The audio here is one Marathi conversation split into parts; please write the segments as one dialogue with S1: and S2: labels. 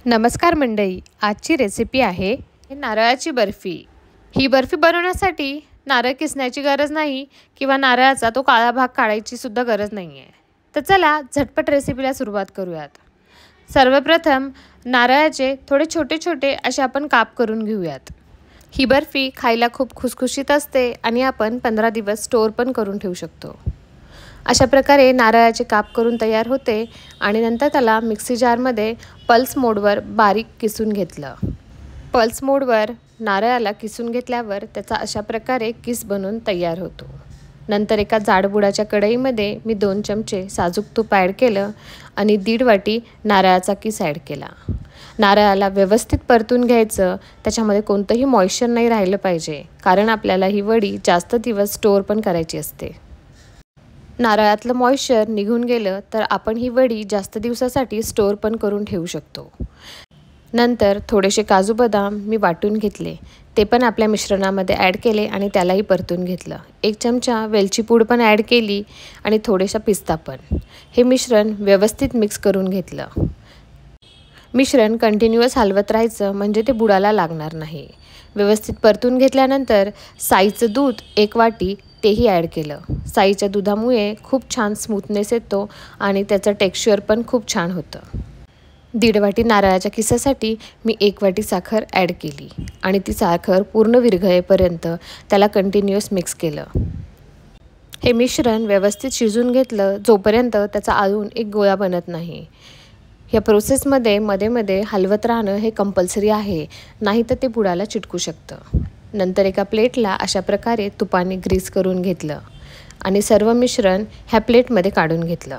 S1: नमस्कार मंडळी, आजची रेसिपी आहे नारळाची बर्फी। ही बर्फी बनवण्यासाठी नारळ किसण्याची गरज नाही किंवा नारळाचा तो काळा भाग काढायची सुद्धा गरज नाही आहे। तर चला झटपट रेसिपीला सुरुवात करूयात। सर्वप्रथम नारळाचे थोडे छोटे छोटे असे आपण काप करून घेऊयात। ही बर्फी खायला खूप खुसखुशीत असते आणि आपण 15 दिवस स्टोअर पण करून ठेवू शकतो। अशा प्रकारे नारळाचे काप करून तयार होते आणि नंतर त्याला मिक्सी जारमध्ये पल्स मोडवर बारीक किसून घेतलं। पल्स मोडवर नारळाला किसून घेतल्यावर त्याचा अशा प्रकारे किस बनून तयार होतो। नंतर एका जाडबुडाच्या कढईमध्ये मी 2 चमचे साजूक तूप ॲड केलं आणि 1.5 वाटी नारळाचा किस ॲड केला। नारळाला व्यवस्थित परतून घ्यायचं, त्याच्यामध्ये कोणतंही मॉइश्चर नाही राहिलं पाहिजे, कारण आपल्याला ही वडी जास्त दिवस स्टोअर पण करायची असते। नारळातलं मॉइश्चर निघून गेलं तर आपण ही वडी जास्त दिवसासाठी स्टोअर पण करून ठेवू शकतो। नंतर थोडेसे काजू बदाम मी वाटून घेतले, ते पण आपल्या मिश्रणामध्ये ॲड केले आणि त्यालाही परतून घेतलं। 1 चमचा वेलची पूड पण ॲड केली आणि थोडेसा पिस्ता पण। हे मिश्रण व्यवस्थित मिक्स करून घेतलं। मिश्रण कंटिन्युअस हलवत राहायचं, म्हणजे ते बुडाला लागणार नाही। व्यवस्थित परतून घेतल्यानंतर साईचं दूध 1 वाटी तेही ॲड केलं। साईच्या दुधामुळे खूप छान स्मूथनेस येतो आणि त्याचं टेक्स्चर पण खूप छान होतं। 1.5 वाटी नारळाच्या किसासाठी मी 1 वाटी साखर ॲड केली आणि ती साखर पूर्ण विरघळेपर्यंत त्याला कंटिन्युअस मिक्स केलं। हे मिश्रण व्यवस्थित शिजून घेतलं, जोपर्यंत त्याचा आळून एक गोळा बनत नाही। या प्रोसेसमध्ये मध्ये हलवत राहणं हे कंपल्सरी आहे, नाही तर ते बुडाला चिटकू शकतं। नंतर एका प्लेटला अशा प्रकारे तुपाने ग्रीस करून घेतलं आणि सर्व मिश्रण ह्या प्लेटमध्ये काढून घेतलं।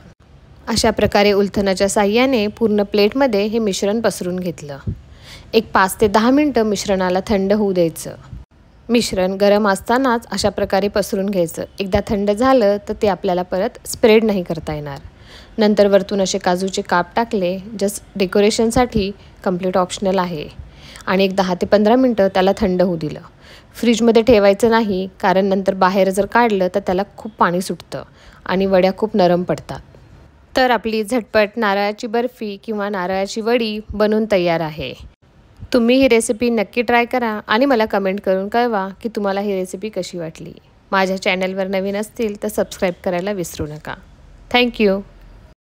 S1: अशा प्रकारे उलथनाच्या साहाय्याने पूर्ण प्लेटमध्ये हे मिश्रण पसरून घेतलं। एक 5 ते 10 मिनिटं मिश्रणाला थंड होऊ द्यायचं। मिश्रण गरम असतानाच अशा प्रकारे पसरून घ्यायचं। एकदा थंड झालं तर ते आपल्याला परत स्प्रेड नाही करता येणार। नंतर वरतून असे काजूचे काप टाकले, जस्ट डेकोरेशनसाठी, कंप्लीट ऑप्शनल आहे। आणि एक 10 ते 15 मिनिटं त्याला थंड होऊ दिलं। फ्रीजमध्ये ठेवायचं नाही, कारण नंतर बाहेर जर काढलं तर त्याला खूप पाणी सुटतं आणि वड्या खूप नरम पडतात। तर आपली झटपट नारळाची बर्फी किंवा नारळाची वडी बनून तयार आहे। तुम्ही ही रेसिपी नक्की ट्राय करा आणि मला कमेंट करून कळवा की तुम्हाला ही रेसिपी कशी वाटली। माझ्या चॅनलवर नवीन असतील तर सबस्क्राईब करायला विसरू नका। थँक्यू।